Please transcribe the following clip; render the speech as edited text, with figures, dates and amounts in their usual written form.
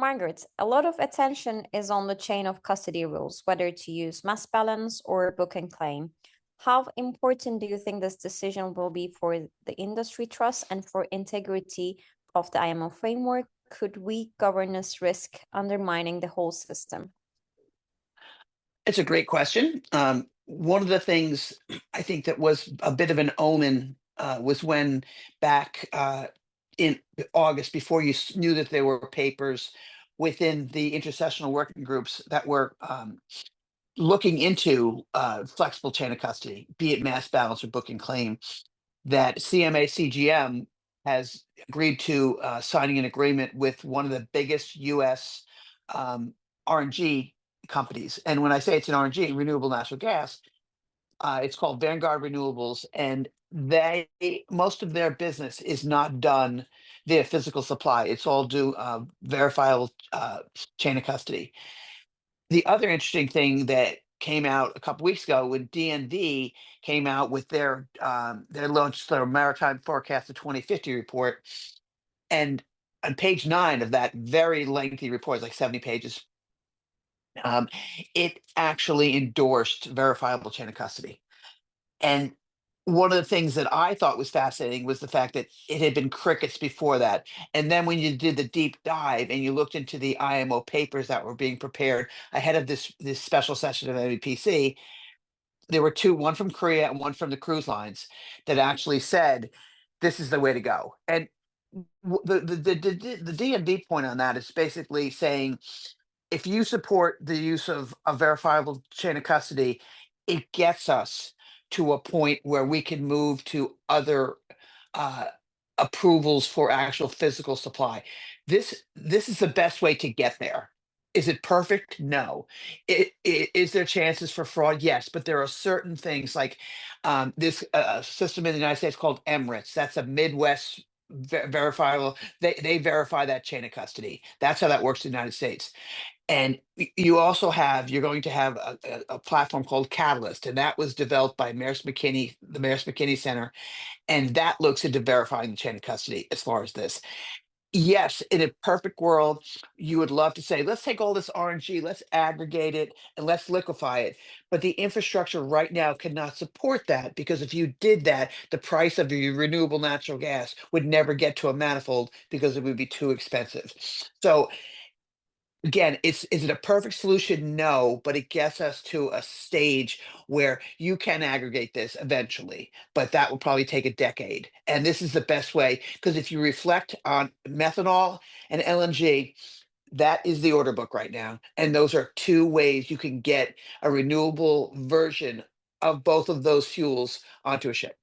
Margaret, a lot of attention is on the chain of custody rules, whether to use mass balance or book and claim. How important do you think this decision will be for the industry trust and for integrity of the IMO framework? Could weak governance risk undermining the whole system? It's a great question. One of the things I think that was a bit of an omen was when back in August, before knew that there were papers within the intercessional working groups that were looking into flexible chain of custody, be it mass balance or book and claim, that CMA CGM has agreed to signing an agreement with one of the biggest U.S. RNG companies. And when I say it's an RNG, renewable natural gas, it's called Vanguard Renewables, and they most of their business is not done via physical supply. It's all due verifiable chain of custody. The other interesting thing that came out a couple weeks ago when DND came out with their launch their Maritime Forecast of 2050 report, and on page 9 of that very lengthy report, it's like 70 pages, it actually endorsed verifiable chain of custody. And one of the things that I thought was fascinating was the fact that it had been crickets before that. And then when you did the deep dive and you looked into the IMO papers that were being prepared ahead of this special session of MEPC, there were two, one from Korea and one from the cruise lines, that actually said this is the way to go. And the DND point on that is basically saying if you support the use of a verifiable chain of custody, it gets us to a point where we can move to other uh, approvals for actual physical supply. This is the best way to get there. Is it perfect? No. Is there chances for fraud? Yes, but there are certain things like this system in the United States called Emirates. That's a Midwest verifiable. They verify that chain of custody. That's how that works in the United States. And you're going to have a platform called Catalyst, and that was developed by Maris McKinney, the Maris McKinney Center, and that looks into verifying the chain of custody as far as this. Yes, in a perfect world, you would love to say, let's take all this RNG, let's aggregate it, and let's liquefy it. But the infrastructure right now cannot support that, because if you did that, the price of your renewable natural gas would never get to a manifold because it would be too expensive. So again, is it a perfect solution? No, but it gets us to a stage where you can aggregate this eventually, but that will probably take a decade. And this is the best way, because if you reflect on methanol and LNG, that is the order book right now. And those are two ways you can get a renewable version of both of those fuels onto a ship.